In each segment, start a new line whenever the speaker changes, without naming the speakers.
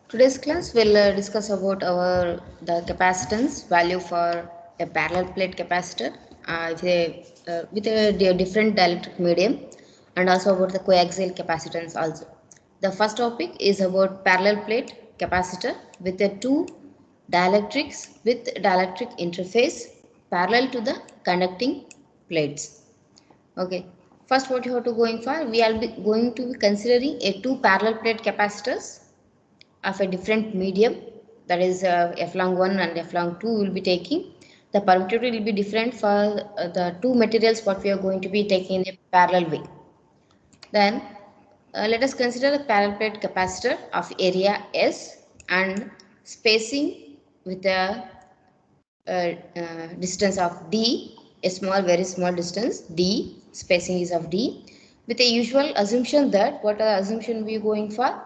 Today's class will discuss about the capacitance value for a parallel plate capacitor with a different dielectric medium, and also about the coaxial capacitance also. The first topic is about parallel plate capacitor with the two dielectrics with dielectric interface parallel to the conducting plates. Okay. First, what you have to going for? We are going to be considering a two parallel plate capacitors of a different medium, that is f long 1 and f long 2 will be taking. The permittivity will be different for the two materials what we are going to be taking in a parallel way. Then let us consider a parallel plate capacitor of area S and spacing with a distance of d, a small very small distance d, spacing is of d, with a usual assumption that what are assumption we are going for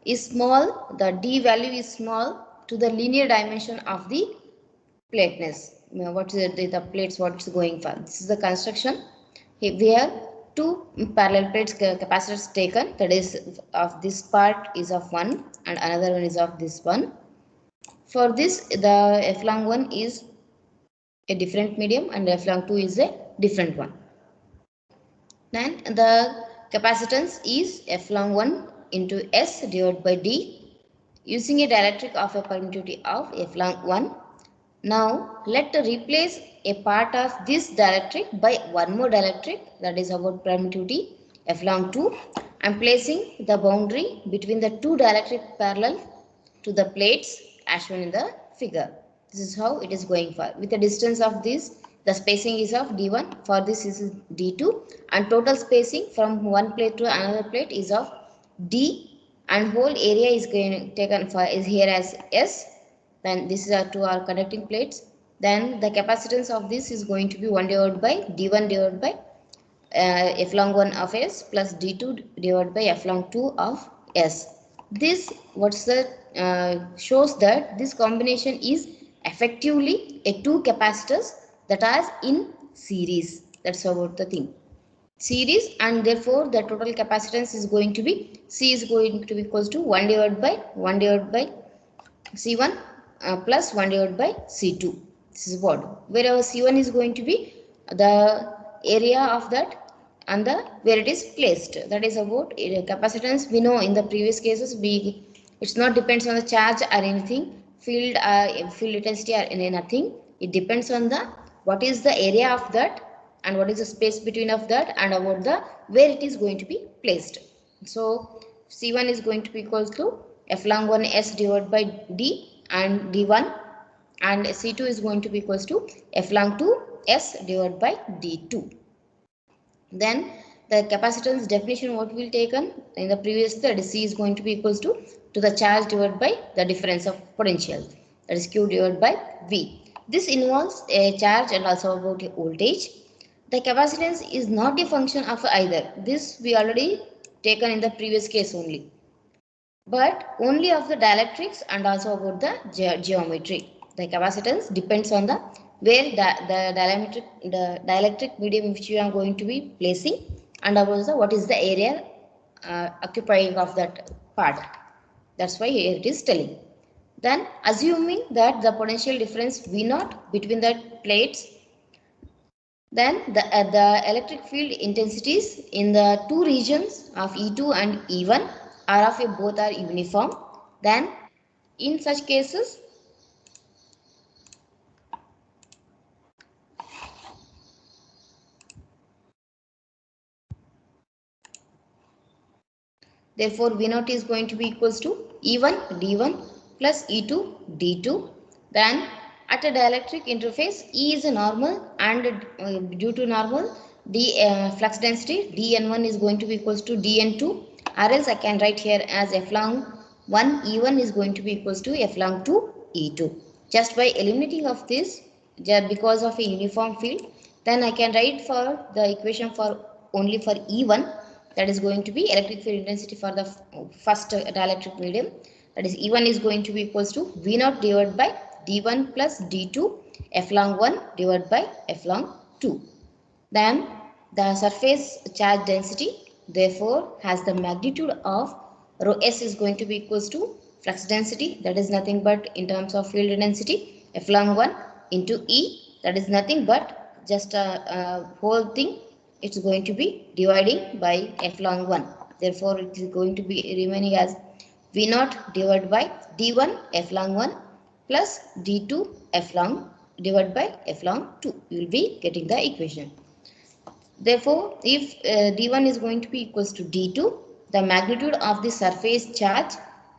is small, the d value is small to the linear dimension of the plateness. Now, what is the plates what is going for? This is the construction where two parallel plates capacitors taken, that is of this part is of 1 and another one is of this one. For this the f long 1 is a different medium and f long 2 is a different one. Then the capacitance is f long 1 into S divided by D using a dielectric of a permittivity of f long 1. Now let replace a part of this dielectric by one more dielectric, that is about permittivity f long 2. I am placing the boundary between the two dielectric parallel to the plates as shown in the figure. This is how it is going for. With the distance of this, the spacing is of d1, for this is d2, and total spacing from one plate to another plate is of d, and whole area is going taken for is here as S. Then this is our two are connecting plates. Then the capacitance of this is going to be 1 divided by d1 divided by f long 1 of S plus d2 divided by f long 2 of S. This what's the shows that this combination is effectively a two capacitors that are in series. That's about the thing. Series, and therefore the total capacitance is going to be C is going to be equals to 1 divided by C1 plus 1 divided by C2. This is what, wherever C1 is going to be the area of that and the where it is placed, that is about capacitance. We know in the previous cases it's not depends on the charge or anything, field intensity or nothing. It depends on the what is the area of that and what is the space between of that and about the where it is going to be placed. So C1 is going to be equals to f long 1 S divided by D and D1, and C2 is going to be equals to f long 2 S divided by D2. Then the capacitance definition what we will taken in the previous, that is C is going to be equals to the charge divided by the difference of potential, that is Q divided by V. This involves a charge and also about a voltage. The capacitance is not a function of either. This we already taken in the previous case only, but only of the dielectrics and also about the geometry. The capacitance depends on the where the dielectric medium which you are going to be placing and about the what is the area occupying of that part. That's why here it is telling. Then assuming that the potential difference V naught between the plates, then the electric field intensities in the two regions of E2 and E1 are of a both are uniform. Then in such cases, therefore V naught is going to be equals to E1 D1 plus E2 D2. Then at a dielectric interface, E is a normal, and due to normal D flux density dN1 is going to be equals to dN2, or else I can write here as f long 1 E1 is going to be equals to f long 2 E2. Just by eliminating of this, because of a uniform field, then I can write for the equation for only for E1, that is going to be electric field intensity for the first dielectric medium, that is E1 is going to be equals to V naught divided by D1 plus D2 f long 1 divided by f long 2. Then the surface charge density therefore has the magnitude of rho s is going to be equals to flux density, that is nothing but in terms of field density, F long 1 into E, that is nothing but just a whole thing, it's going to be dividing by F long 1. Therefore, it is going to be remaining as V naught divided by D1 F long 1 plus D2 F long divided by F long 2. You will be getting the equation. Therefore, if D1 is going to be equals to D2, the magnitude of the surface charge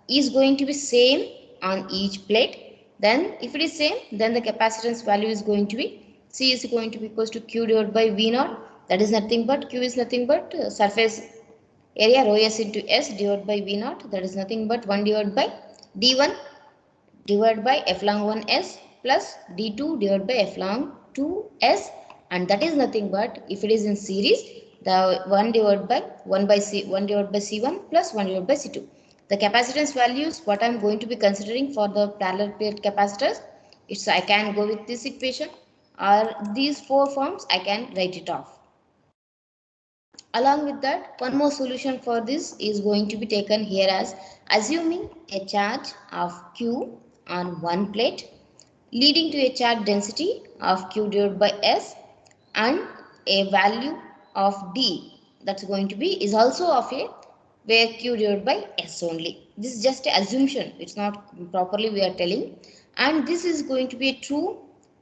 is going to be same on each plate. Then if it is same, then the capacitance value is going to be C is going to be equals to Q divided by V naught. That is nothing but Q is nothing but surface area rho S into S divided by V naught. That is nothing but 1 divided by D1 divided by F long 1S plus D2 divided by F long 2S, and that is nothing but if it is in series, the 1 divided by 1 by C1 divided by C1 plus 1 divided by C2. The capacitance values what I am going to be considering for the parallel plate capacitors, it's I can go with this equation or these four forms I can write it off. Along with that, one more solution for this is going to be taken here as assuming a charge of Q on one plate leading to a charge density of Q divided by S and a value of D that's going to be is also of a where Q divided by S only. This is just an assumption. It's not properly we are telling, and this is going to be true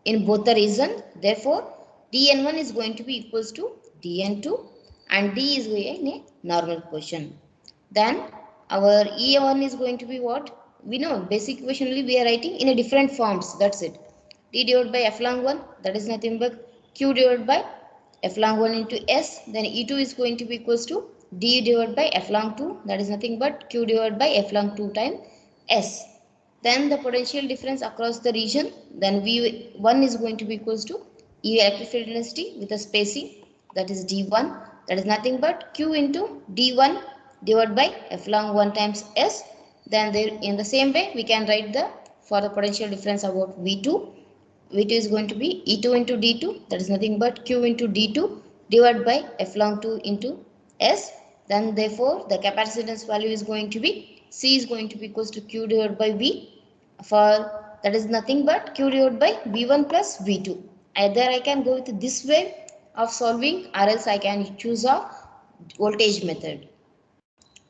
in both the reason. Therefore, dN1 is going to be equals to dN2 and D is in a normal position. Then our E1 is going to be what? We know basic equation only we are writing in a different forms. That's it. D divided by F long 1, that is nothing but Q divided by F long 1 into S. Then E2 is going to be equals to D divided by F long 2, that is nothing but Q divided by F long 2 times S. Then the potential difference across the region, then V1 is going to be equals to E electric field density with a spacing, that is D1, that is nothing but Q into D1 divided by F long 1 times S. Then there in the same way we can write the for the potential difference about V2. V2 is going to be E2 into D2, that is nothing but Q into D2 divided by F long 2 into S. Then therefore the capacitance value is going to be C is going to be equals to Q divided by V, for that is nothing but Q divided by V1 plus V2. Either I can go with this way of solving or else I can choose a voltage method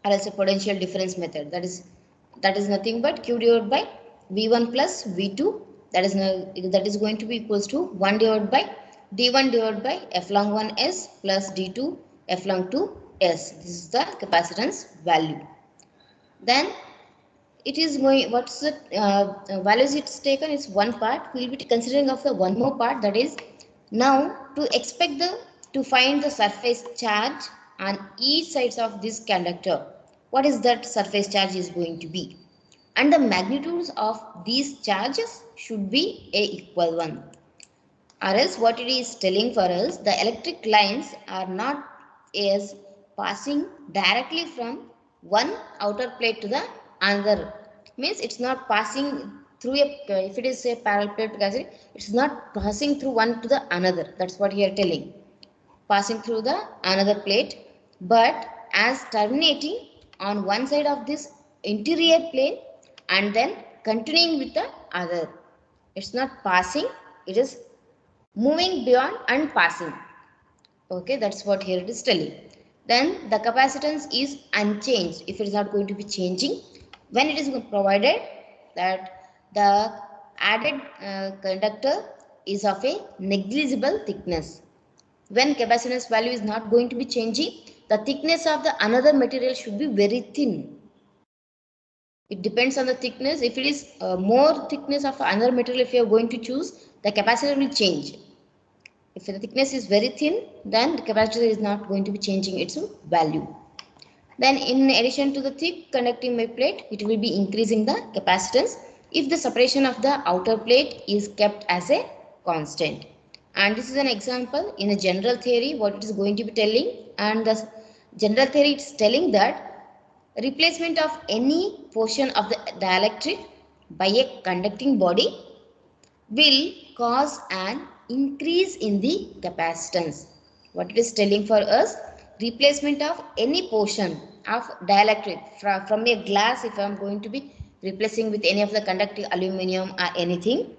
or else a potential difference method, that is nothing but Q divided by V1 plus V2, that is going to be equals to 1 divided by D1 divided by F long 1S plus D2 F long 2S. This is the capacitance value. Then it is going, what's the values it's taken is one part. We will be considering of the one more part, that is now to find the surface charge on each sides of this conductor. What is that surface charge is going to be, and the magnitudes of these charges should be a equal one, or else what it is telling for us, the electric lines are not as passing directly from one outer plate to the another, means it's not passing through a, if it is a parallel plate capacitor, it's not passing through one to the another. That's what he are telling, passing through the another plate, but as terminating on one side of this interior plane and then continuing with the other. It's not passing, it is moving beyond and passing. Okay, that's what here it is telling. Then the capacitance is unchanged if it is not going to be changing when it is provided that the added conductor is of a negligible thickness. When capacitance value is not going to be changing, the thickness of the another material should be very thin. It depends on the thickness. If it is more thickness of another material, if you are going to choose, the capacitor will change. If the thickness is very thin, then the capacitor is not going to be changing its value. Then in addition to the thick conducting plate, it will be increasing the capacitance if the separation of the outer plate is kept as a constant. And this is an example in a general theory what it is going to be telling, and the general theory it's telling that replacement of any portion of the dielectric by a conducting body will cause an increase in the capacitance. What it is telling for us, replacement of any portion of dielectric from a glass, if I am going to be replacing with any of the conducting aluminum or anything,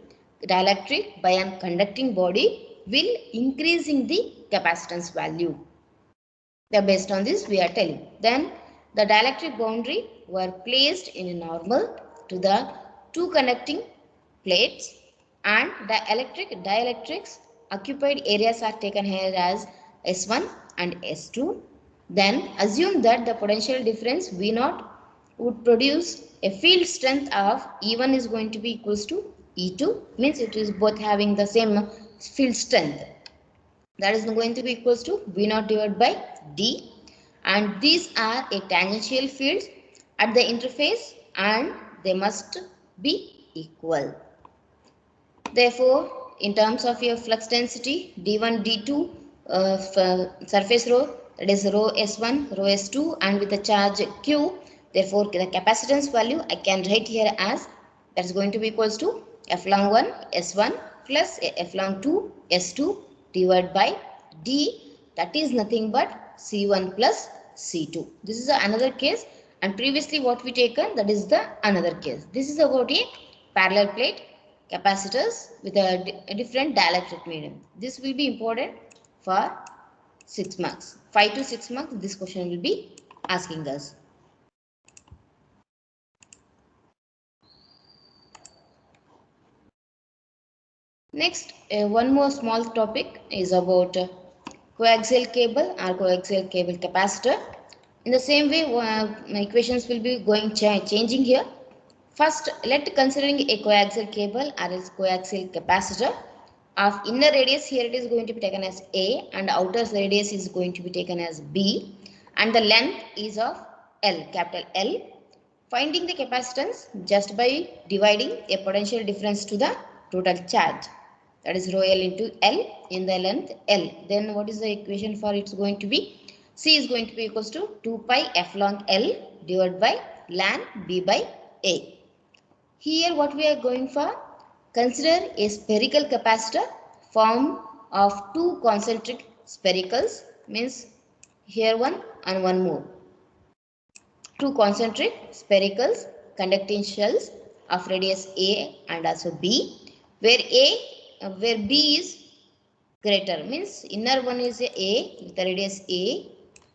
dielectric by an conducting body will increasing the capacitance value. Based on this we are telling. Then the dielectric boundary were placed in a normal to the two connecting plates, and the dielectrics occupied areas are taken here as S1 and S2. Then assume that the potential difference V0 would produce a field strength of E1 is going to be equals to E2, means it is both having the same field strength. That is going to be equals to V0 divided by D, and these are a tangential fields at the interface and they must be equal. Therefore, in terms of your flux density D1, D2 surface rho, that is rho S1, rho S2, and with the charge Q, therefore the capacitance value I can write here as that is going to be equals to F long 1 S1 plus F long 2 S2 divided by D, that is nothing but C1 plus C2. This is another case, and previously what we taken, that is the another case. This is about a parallel plate capacitors with a different dielectric medium. This will be important for 6 marks. 5 to 6 marks this question will be asking us. Next, one more small topic is about coaxial cable or coaxial cable capacitor. In the same way, my equations will be changing here. First, let considering a coaxial cable or a coaxial capacitor of inner radius, here it is going to be taken as A, and outer radius is going to be taken as B, and the length is of L, capital L. Finding the capacitance just by dividing a potential difference to the total charge, that is rho L into L in the length L. Then what is the equation for it's going to be? C is going to be equals to 2 pi F long L divided by ln B by A. Here what we are going for? Consider a spherical capacitor formed of two concentric sphericals, means here one and one more. Two concentric sphericals conducting shells of radius A and also B, where B is greater, means inner one is A with the radius A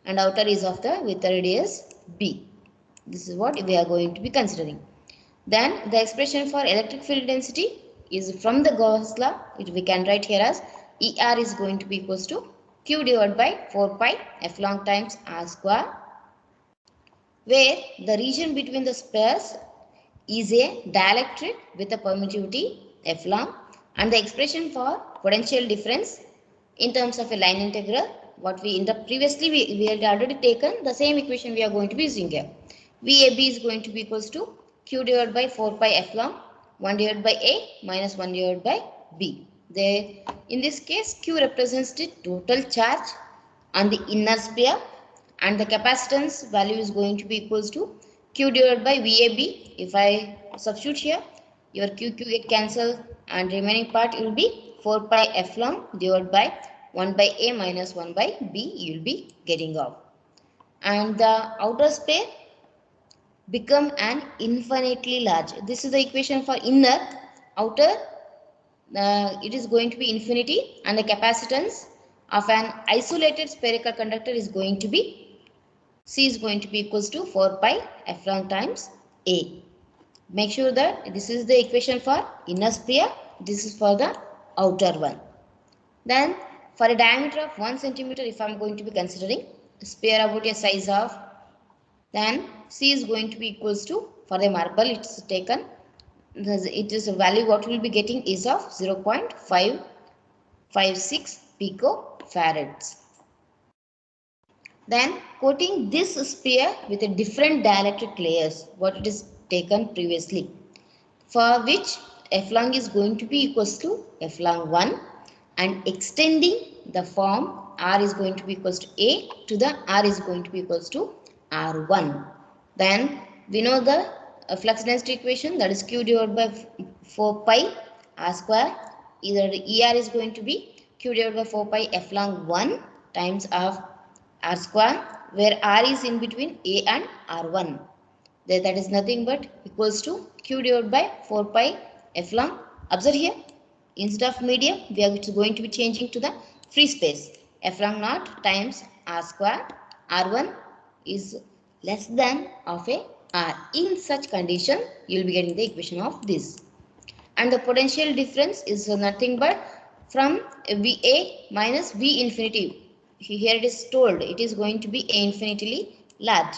and outer is of the with the radius B. This is what we are going to be considering. Then the expression for electric field density is from the Gauss law. We can write here as ER is going to be equals to Q divided by 4 pi F long times R square, where the region between the spheres is a dielectric with a permittivity F long, and the expression for potential difference in terms of a line integral, what we in the previously we had already taken the same equation we are going to be using here. VAB is going to be equals to Q divided by 4 pi F long 1 divided by A minus 1 divided by B. There, in this case, Q represents the total charge on the inner sphere, and the capacitance value is going to be equals to Q divided by VAB. If I substitute here, your Q get cancelled and remaining part will be 4 pi F long divided by 1 by A minus 1 by B you will be getting off. And the outer sphere become an infinitely large. This is the equation for inner. Outer, it is going to be infinity, and the capacitance of an isolated spherical conductor is going to be C is going to be equals to 4 pi F long times A. Make sure that this is the equation for inner sphere, this is for the outer one. Then for a diameter of 1 centimeter, if I am going to be considering a sphere about a size of, then C is going to be equals to, for the marble it's taken, it is a value what we will be getting is of 0.556 picofarads. Then coating this sphere with a different dielectric layers, what it is taken previously, for which F long is going to be equals to F long 1, and extending the form R is going to be equals to A to the R is going to be equals to R1. Then we know the flux density equation, that is Q divided by 4 pi R square. Either the ER is going to be Q divided by 4 pi F long 1 times of R square, where R is in between A and R1. That is nothing but equals to q divided by 4 pi f long. Observe here, instead of medium, we are going to be changing to the free space. F long naught times r square. R1 is less than of a r. In such condition, you will be getting the equation of this. And the potential difference is nothing but from VA minus V infinity. Here it is told it is going to be A infinitely large.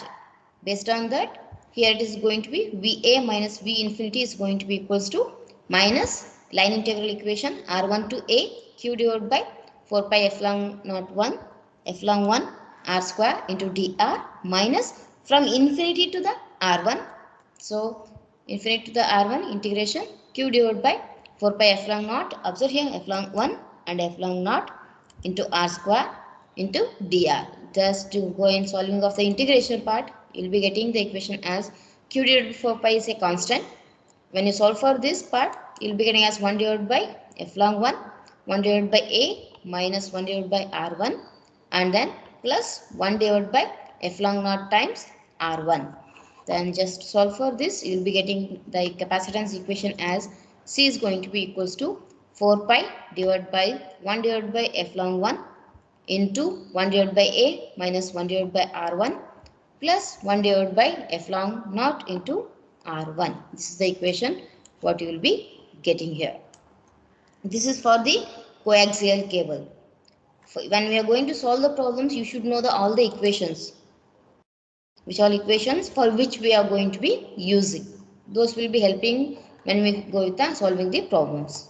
Based on that, here it is going to be VA minus V infinity is going to be equals to minus line integral equation R1 to A q divided by 4 pi f long naught 1 f long 1 r square into dr minus from infinity to the r1. So infinity to the r1 integration q divided by 4 pi f long naught. Observe here f long 1 and f long naught into r square into dr. Just to go in solving of the integration part, you will be getting the equation as q divided by 4 pi is a constant. When you solve for this part, you will be getting as 1 divided by f long 1, 1 divided by a minus 1 divided by r1 and then plus 1 divided by f long naught times r1. Then just solve for this, you will be getting the capacitance equation as C is going to be equals to 4 pi divided by 1 divided by f long 1 into 1 divided by A minus 1 divided by R1 plus 1 divided by f long naught into R1. This is the equation what you will be getting here. This is for the coaxial cable. When we are going to solve the problems, you should know all the equations. Which all equations for which we are going to be using. Those will be helping when we go with solving the problems.